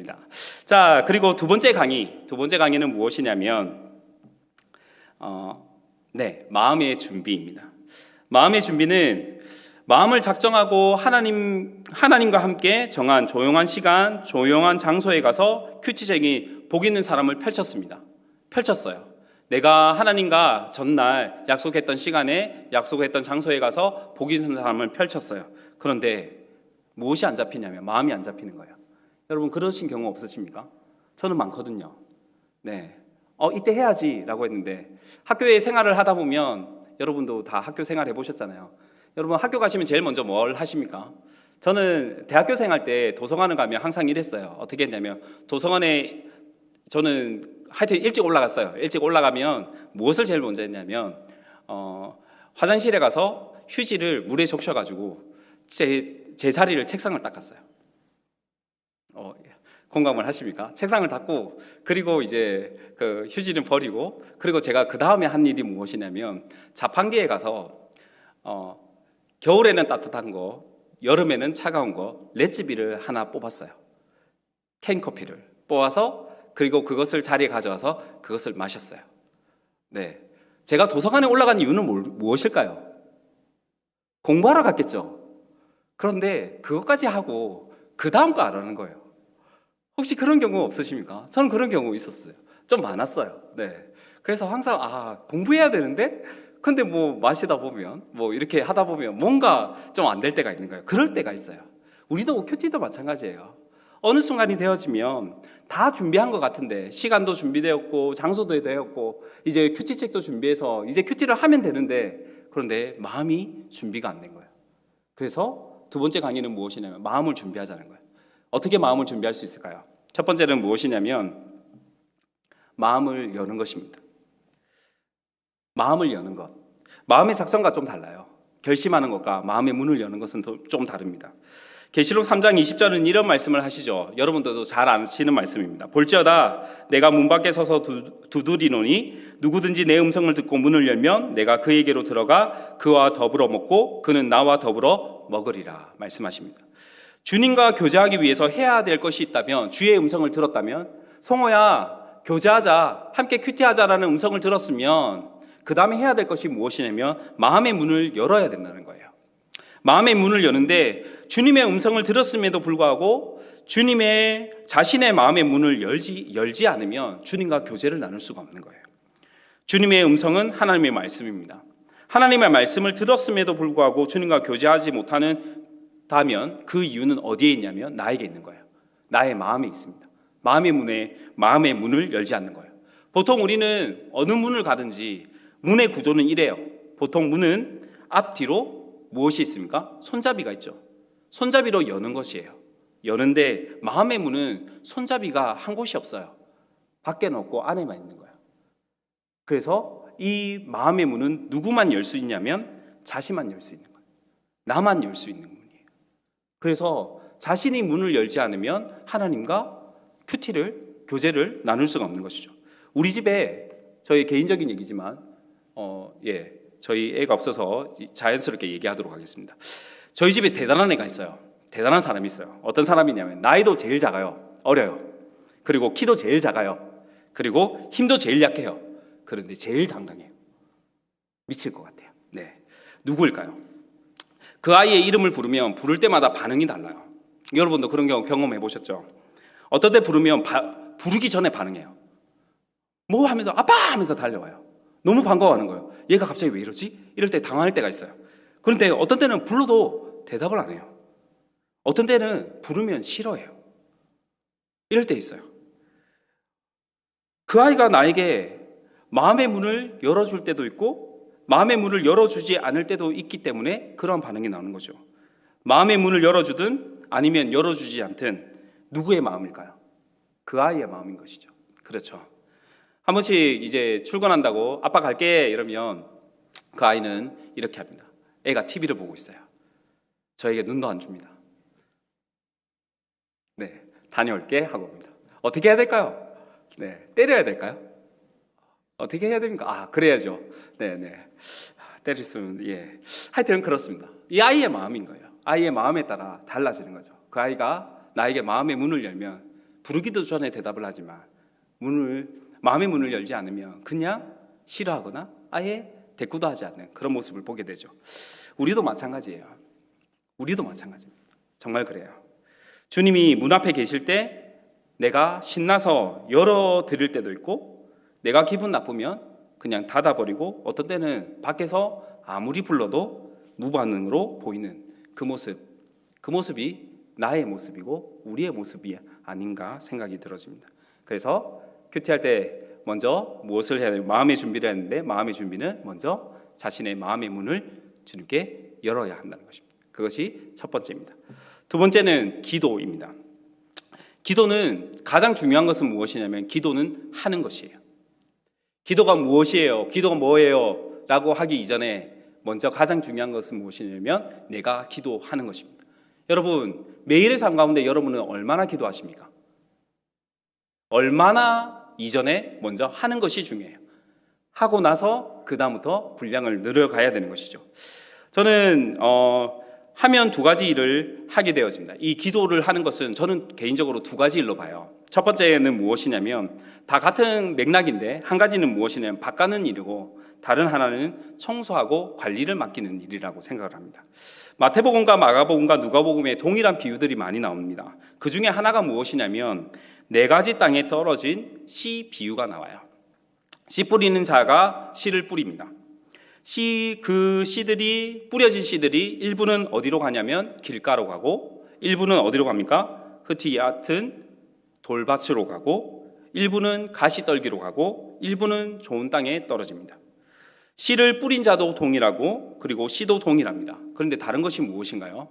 아닙니다. 자, 그리고 두 번째 강의는 무엇이냐면 마음의 준비입니다. 마음의 준비는 마음을 작정하고 하나님과 함께 정한 조용한 시간, 조용한 장소에 가서 큐티쟁이 복 있는 사람을 펼쳤어요. 내가 하나님과 전날 약속했던 시간에 약속했던 장소에 가서 복 있는 사람을 펼쳤어요. 그런데 무엇이 안 잡히냐면 마음이 안 잡히는 거예요. 여러분 그러신 경우 없으십니까? 저는 많거든요. 네, 이때 해야지라고 했는데 학교에 생활을 하다 보면 여러분도 다 학교 생활 해보셨잖아요. 여러분 학교 가시면 제일 먼저 뭘 하십니까? 저는 대학교 생활 때 도서관을 가면 항상 이랬어요. 어떻게 했냐면 도서관에 저는 하여튼 일찍 올라갔어요. 일찍 올라가면 무엇을 제일 먼저 했냐면 화장실에 가서 휴지를 물에 적셔가지고 제 자리를 책상을 닦았어요. 공감을 하십니까? 책상을 닦고 그리고 이제 그 휴지는 버리고 그리고 제가 그 다음에 한 일이 무엇이냐면 자판기에 가서 겨울에는 따뜻한 거, 여름에는 차가운 거, 레츠비를 하나 뽑았어요. 캔커피를 뽑아서 그리고 그것을 자리에 가져와서 그것을 마셨어요. 네, 제가 도서관에 올라간 이유는 무엇일까요? 공부하러 갔겠죠. 그런데 그것까지 하고 그 다음 거 안 하는 거예요. 혹시 그런 경우 없으십니까? 저는 그런 경우 있었어요. 좀 많았어요. 네, 그래서 항상 공부해야 되는데 근데 뭐 마시다 보면 뭐 이렇게 하다 보면 뭔가 좀 안 될 때가 있는 거예요. 그럴 때가 있어요. 우리도 큐티도 마찬가지예요. 어느 순간이 되어지면 다 준비한 것 같은데 시간도 준비되었고 장소도 되었고 이제 큐티 책도 준비해서 이제 큐티를 하면 되는데 그런데 마음이 준비가 안 된 거예요. 그래서 두 번째 강의는 무엇이냐면 마음을 준비하자는 거예요. 어떻게 마음을 준비할 수 있을까요? 첫 번째는 무엇이냐면 마음을 여는 것입니다. 마음을 여는 것. 마음의 작성과 좀 달라요. 결심하는 것과 마음의 문을 여는 것은 좀 다릅니다. 계시록 3장 20절은 이런 말씀을 하시죠. 여러분들도 잘 아시는 말씀입니다. 볼지어다 내가 문 밖에 서서 두드리노니 누구든지 내 음성을 듣고 문을 열면 내가 그에게로 들어가 그와 더불어 먹고 그는 나와 더불어 먹으리라 말씀하십니다. 주님과 교제하기 위해서 해야 될 것이 있다면 주의 음성을 들었다면 성호야 교제하자 함께 큐티하자라는 음성을 들었으면 그 다음에 해야 될 것이 무엇이냐면 마음의 문을 열어야 된다는 거예요. 마음의 문을 여는데 주님의 음성을 들었음에도 불구하고 자신의 마음의 문을 열지 않으면 주님과 교제를 나눌 수가 없는 거예요. 주님의 음성은 하나님의 말씀입니다. 하나님의 말씀을 들었음에도 불구하고 주님과 교제하지 못하다면 그 이유는 어디에 있냐면 나에게 있는 거예요. 나의 마음에 있습니다. 마음의 문을 열지 않는 거예요. 보통 우리는 어느 문을 가든지 문의 구조는 이래요. 보통 문은 앞뒤로 무엇이 있습니까? 손잡이가 있죠. 손잡이로 여는 것이에요. 여는데 마음의 문은 손잡이가 한 곳이 없어요. 밖에는 없고 안에만 있는 거예요. 그래서 이 마음의 문은 누구만 열 수 있냐면 자신만 열 수 있는 거예요. 나만 열 수 있는 문이에요. 그래서 자신이 문을 열지 않으면 하나님과 교제를 나눌 수가 없는 것이죠. 우리 집에 저희 개인적인 얘기지만 저희 애가 없어서 자연스럽게 얘기하도록 하겠습니다. 저희 집에 대단한 애가 있어요. 대단한 사람이 있어요. 어떤 사람이냐면 나이도 제일 작아요. 어려요. 그리고 키도 제일 작아요. 그리고 힘도 제일 약해요. 그런데 제일 당당해요. 미칠 것 같아요. 네, 누구일까요? 그 아이의 이름을 부르면 부를 때마다 반응이 달라요. 여러분도 그런 경우 경험해 보셨죠? 어떤 때 부르면 부르기 전에 반응해요. 뭐 하면서 아빠 하면서 달려와요. 너무 반가워하는 거예요. 얘가 갑자기 왜 이러지? 이럴 때 당황할 때가 있어요. 그런데 어떤 때는 불러도 대답을 안 해요. 어떤 때는 부르면 싫어해요. 이럴 때 있어요. 그 아이가 나에게 마음의 문을 열어줄 때도 있고 마음의 문을 열어주지 않을 때도 있기 때문에 그런 반응이 나오는 거죠. 마음의 문을 열어주든 아니면 열어주지 않든 누구의 마음일까요? 그 아이의 마음인 것이죠. 그렇죠. 한 번씩 이제 출근한다고 아빠 갈게 이러면 그 아이는 이렇게 합니다. 애가 TV를 보고 있어요. 저에게 눈도 안 줍니다. 네, 다녀올게 하고 옵니다. 어떻게 해야 될까요? 네, 때려야 될까요? 어떻게 해야 됩니까? 그래야죠. 네. 때릴 수는 하여튼 그렇습니다. 이 아이의 마음인 거예요. 아이의 마음에 따라 달라지는 거죠. 그 아이가 나에게 마음의 문을 열면 부르기도 전에 대답을 하지만 마음의 문을 열지 않으면 그냥 싫어하거나 아예 대꾸도 하지 않는 그런 모습을 보게 되죠. 우리도 마찬가지예요. 우리도 마찬가지입니다. 정말 그래요. 주님이 문 앞에 계실 때 내가 신나서 열어드릴 때도 있고, 내가 기분 나쁘면 그냥 닫아버리고, 어떤 때는 밖에서 아무리 불러도 무반응으로 보이는 그 모습이 나의 모습이고 우리의 모습이 아닌가 생각이 들어집니다. 그래서 큐티할 때 먼저 무엇을 해야 돼요? 마음의 준비를 했는데, 마음의 준비는 먼저 자신의 마음의 문을 주님께 열어야 한다는 것입니다. 그것이 첫 번째입니다. 두 번째는 기도입니다. 기도는 가장 중요한 것은 무엇이냐면 기도는 하는 것이에요. 기도가 무엇이에요? 기도가 뭐예요? 라고 하기 이전에 먼저 가장 중요한 것은 무엇이냐면 내가 기도하는 것입니다. 여러분, 매일의 삶 가운데 여러분은 얼마나 기도하십니까? 얼마나 이전에 먼저 하는 것이 중요해요. 하고 나서 그 다음부터 분량을 늘어가야 되는 것이죠. 저는 하면 두 가지 일을 하게 되어집니다. 이 기도를 하는 것은 저는 개인적으로 두 가지 일로 봐요. 첫 번째는 무엇이냐면 다 같은 맥락인데, 한 가지는 무엇이냐면 밭가는 일이고 다른 하나는 청소하고 관리를 맡기는 일이라고 생각을 합니다. 마태복음과 마가복음과 누가복음에 동일한 비유들이 많이 나옵니다. 그 중에 하나가 무엇이냐면 4가지 땅에 떨어진 씨 비유가 나와요. 씨 뿌리는 자가 씨를 뿌립니다. 그 씨들이, 뿌려진 씨들이 일부는 어디로 가냐면 길가로 가고, 일부는 어디로 갑니까? 흙이 얕은 돌밭으로 가고, 일부는 가시떨기로 가고, 일부는 좋은 땅에 떨어집니다. 씨를 뿌린 자도 동일하고 그리고 씨도 동일합니다. 그런데 다른 것이 무엇인가요?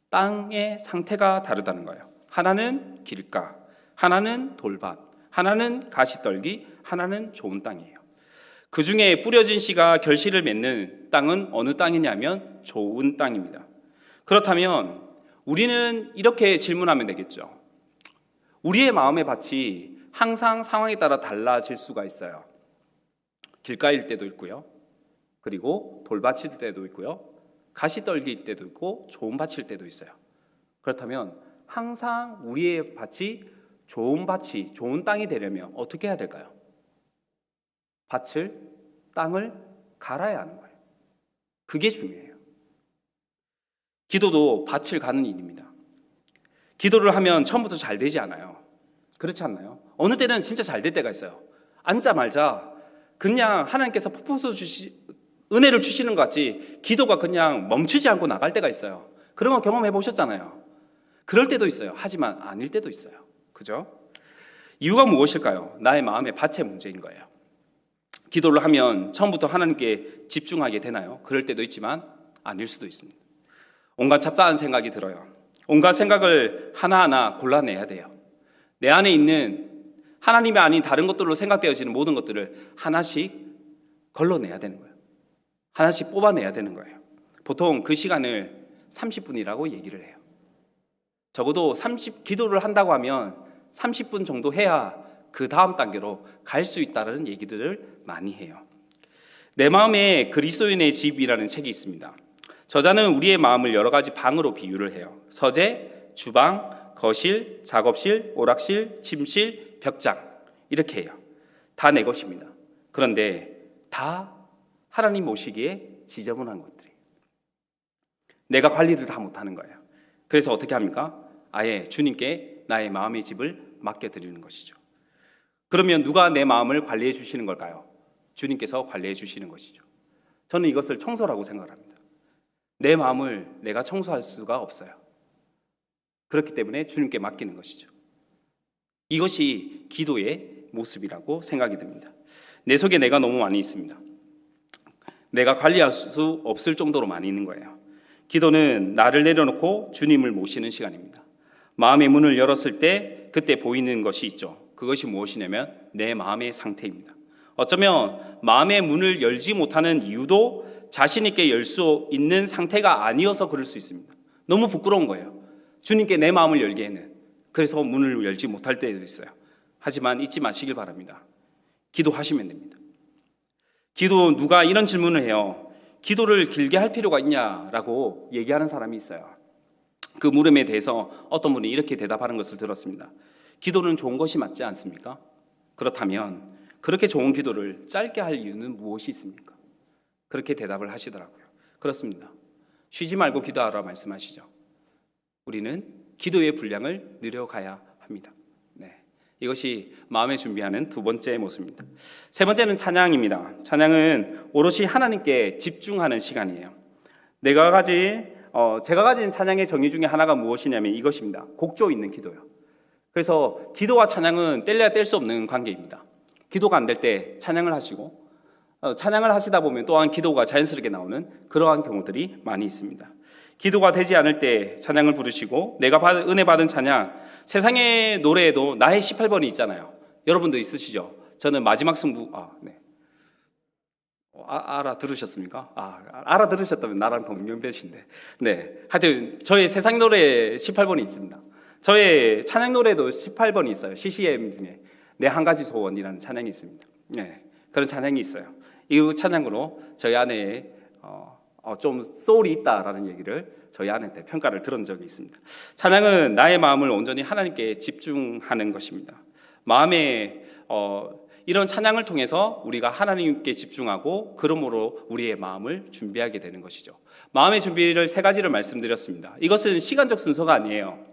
땅의 상태가 다르다는 거예요. 하나는 길가, 하나는 돌밭, 하나는 가시떨기, 하나는 좋은 땅이에요. 그 중에 뿌려진 씨가 결실을 맺는 땅은 어느 땅이냐면 좋은 땅입니다. 그렇다면 우리는 이렇게 질문하면 되겠죠. 우리의 마음의 밭이 항상 상황에 따라 달라질 수가 있어요. 길가일 때도 있고요, 그리고 돌밭일 때도 있고요, 가시떨기일 때도 있고 좋은 밭일 때도 있어요. 그렇다면 항상 우리의 밭이 좋은 밭이, 좋은 땅이 되려면 어떻게 해야 될까요? 땅을 갈아야 하는 거예요. 그게 중요해요. 기도도 밭을 가는 일입니다. 기도를 하면 처음부터 잘 되지 않아요. 그렇지 않나요? 어느 때는 진짜 잘 될 때가 있어요. 앉자마자 그냥 하나님께서 폭포수 은혜를 주시는 것 같이 기도가 그냥 멈추지 않고 나갈 때가 있어요. 그런 거 경험해 보셨잖아요. 그럴 때도 있어요. 하지만 아닐 때도 있어요. 그죠? 이유가 무엇일까요? 나의 마음의 밭의 문제인 거예요. 기도를 하면 처음부터 하나님께 집중하게 되나요? 그럴 때도 있지만 아닐 수도 있습니다. 온갖 잡다한 생각이 들어요. 온갖 생각을 하나하나 골라내야 돼요. 내 안에 있는 하나님이 아닌 다른 것들로 생각되어지는 모든 것들을 하나씩 걸러내야 되는 거예요. 하나씩 뽑아내야 되는 거예요. 보통 그 시간을 30분이라고 얘기를 해요. 적어도 기도를 한다고 하면 30분 정도 해야 그 다음 단계로 갈 수 있다는 얘기들을 많이 해요. 내 마음에 그리스도인의 집이라는 책이 있습니다. 저자는 우리의 마음을 여러 가지 방으로 비유를 해요. 서재, 주방, 거실, 작업실, 오락실, 침실, 벽장, 이렇게 해요. 다 내 것입니다. 그런데 다 하나님 모시기에 지저분한 것들이에요. 내가 관리를 다 못하는 거예요. 그래서 어떻게 합니까? 아예 주님께 나의 마음의 집을 맡겨드리는 것이죠. 그러면 누가 내 마음을 관리해 주시는 걸까요? 주님께서 관리해 주시는 것이죠. 저는 이것을 청소라고 생각합니다. 내 마음을 내가 청소할 수가 없어요. 그렇기 때문에 주님께 맡기는 것이죠. 이것이 기도의 모습이라고 생각이 듭니다. 내 속에 내가 너무 많이 있습니다. 내가 관리할 수 없을 정도로 많이 있는 거예요. 기도는 나를 내려놓고 주님을 모시는 시간입니다. 마음의 문을 열었을 때 그때 보이는 것이 있죠. 그것이 무엇이냐면 내 마음의 상태입니다. 어쩌면 마음의 문을 열지 못하는 이유도 자신 있게 열 수 있는 상태가 아니어서 그럴 수 있습니다. 너무 부끄러운 거예요. 주님께 내 마음을 열기에는. 그래서 문을 열지 못할 때도 있어요. 하지만 잊지 마시길 바랍니다. 기도하시면 됩니다. 기도, 누가 이런 질문을 해요. 기도를 길게 할 필요가 있냐라고 얘기하는 사람이 있어요. 그 물음에 대해서 어떤 분이 이렇게 대답하는 것을 들었습니다. 기도는 좋은 것이 맞지 않습니까? 그렇다면 그렇게 좋은 기도를 짧게 할 이유는 무엇이 있습니까? 그렇게 대답을 하시더라고요. 그렇습니다. 쉬지 말고 기도하라 말씀하시죠. 우리는 기도의 분량을 늘려가야 합니다. 네, 이것이 마음의 준비하는 두 번째 모습입니다. 세 번째는 찬양입니다. 찬양은 오롯이 하나님께 집중하는 시간이에요. 제가 가진 찬양의 정의 중에 하나가 무엇이냐면 이것입니다. 곡조 있는 기도요. 그래서 기도와 찬양은 뗄래야 뗄 수 없는 관계입니다. 기도가 안 될 때 찬양을 하시고 찬양을 하시다 보면 또한 기도가 자연스럽게 나오는 그러한 경우들이 많이 있습니다. 기도가 되지 않을 때 찬양을 부르시고 내가 은혜 받은 찬양, 세상의 노래에도 나의 18번이 있잖아요. 여러분도 있으시죠? 저는 마지막 승부 알아들으셨습니까? 알아들으셨다면 나랑 동년배신데. 네, 하여튼 저의 세상 노래에 18번이 있습니다. 저의 찬양 노래도 18번이 있어요. CCM 중에 내 한 가지 소원이라는 찬양이 있습니다. 네, 그런 찬양이 있어요. 이 찬양으로 저희 아내의 좀 소울이 있다라는 얘기를 저희 아내한테 평가를 들은 적이 있습니다. 찬양은 나의 마음을 온전히 하나님께 집중하는 것입니다. 마음에 이런 찬양을 통해서 우리가 하나님께 집중하고 그러므로 우리의 마음을 준비하게 되는 것이죠. 마음의 준비를 세 가지를 말씀드렸습니다. 이것은 시간적 순서가 아니에요.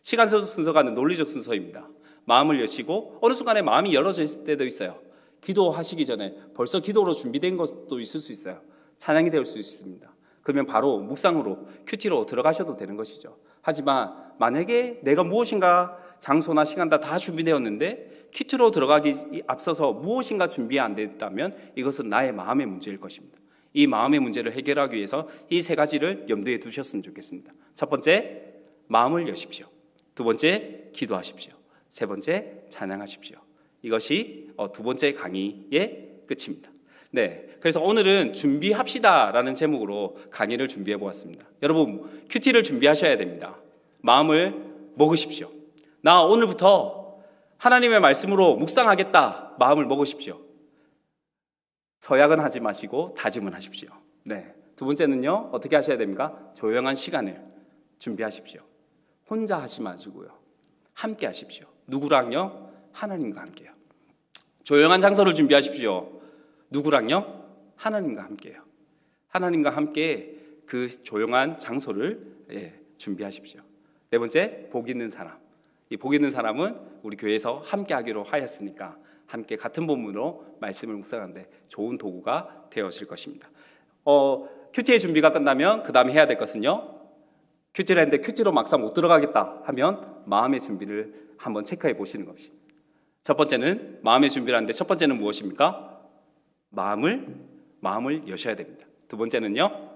시간적 순서가 아니라 논리적 순서입니다. 마음을 여시고 어느 순간에 마음이 열어져 있을 때도 있어요. 기도하시기 전에 벌써 기도로 준비된 것도 있을 수 있어요. 찬양이 될 수 있습니다. 그러면 바로 묵상으로 큐티로 들어가셔도 되는 것이죠. 하지만 만약에 내가 무엇인가 장소나 시간 다 준비되었는데 큐티로 들어가기 앞서서 무엇인가 준비 안 됐다면 이것은 나의 마음의 문제일 것입니다. 이 마음의 문제를 해결하기 위해서 이 세 가지를 염두에 두셨으면 좋겠습니다. 첫 번째, 마음을 여십시오. 두 번째, 기도하십시오. 세 번째, 찬양하십시오. 이것이 두 번째 강의의 끝입니다. 네, 그래서 오늘은 준비합시다라는 제목으로 강의를 준비해 보았습니다. 여러분, 큐티를 준비하셔야 됩니다. 마음을 먹으십시오. 나 오늘부터 하나님의 말씀으로 묵상하겠다. 마음을 먹으십시오. 서약은 하지 마시고 다짐은 하십시오. 네, 두 번째는요, 어떻게 하셔야 됩니까? 조용한 시간을 준비하십시오. 혼자 하지 마시고요, 함께 하십시오. 누구랑요? 하나님과 함께요. 조용한 장소를 준비하십시오. 누구랑요? 하나님과 함께요. 하나님과 함께 그 조용한 장소를 준비하십시오. 네 번째, 복 있는 사람. 이 복 있는 사람은 우리 교회에서 함께 하기로 하였으니까 함께 같은 본문으로 말씀을 묵상하는데 좋은 도구가 되어질 것입니다. 큐티의 준비가 끝나면 그 다음에 해야 될 것은요, 큐티를 했는데 큐티로 막상 못 들어가겠다 하면 마음의 준비를 한번 체크해 보시는 것입니다. 첫 번째는 마음의 준비를 하는데 첫 번째는 무엇입니까? 마음을 여셔야 됩니다. 두 번째는요,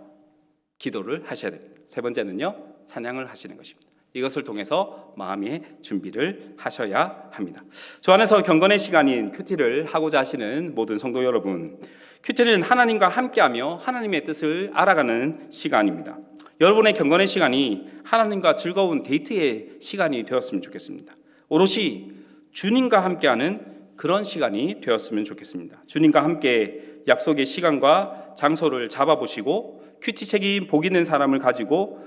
기도를 하셔야 됩니다. 세 번째는요, 찬양을 하시는 것입니다. 이것을 통해서 마음의 준비를 하셔야 합니다. 주 안에서 경건의 시간인 큐티를 하고자 하시는 모든 성도 여러분, 큐티는 하나님과 함께하며 하나님의 뜻을 알아가는 시간입니다. 여러분의 경건의 시간이 하나님과 즐거운 데이트의 시간이 되었으면 좋겠습니다. 오롯이 주님과 함께하는 그런 시간이 되었으면 좋겠습니다. 주님과 함께 약속의 시간과 장소를 잡아보시고 큐티 책임 복 있는 사람을 가지고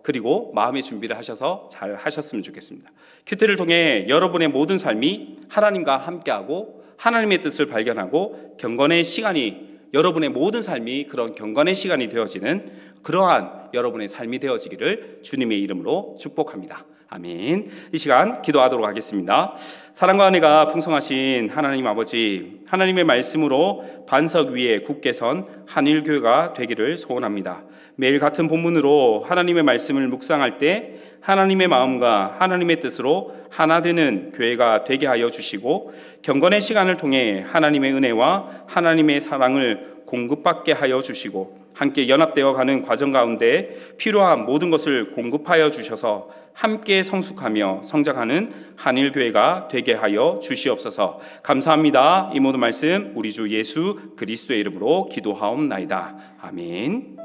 그리고 마음의 준비를 하셔서 잘 하셨으면 좋겠습니다. 큐티를 통해 여러분의 모든 삶이 하나님과 함께하고 하나님의 뜻을 발견하고 경건의 시간이 여러분의 모든 삶이 그런 경건의 시간이 되어지는 그러한 여러분의 삶이 되어지기를 주님의 이름으로 축복합니다. 아멘. 이 시간 기도하도록 하겠습니다. 사랑과 은혜가 풍성하신 하나님 아버지, 하나님의 말씀으로 반석 위에 굳게 선 한일교회가 되기를 소원합니다. 매일 같은 본문으로 하나님의 말씀을 묵상할 때 하나님의 마음과 하나님의 뜻으로 하나 되는 교회가 되게 하여 주시고 경건의 시간을 통해 하나님의 은혜와 하나님의 사랑을 공급받게 하여 주시고 함께 연합되어 가는 과정 가운데 필요한 모든 것을 공급하여 주셔서 함께 성숙하며 성장하는 한일교회가 되게 하여 주시옵소서. 감사합니다. 이 모든 말씀 우리 주 예수 그리스도의 이름으로 기도하옵나이다. 아멘.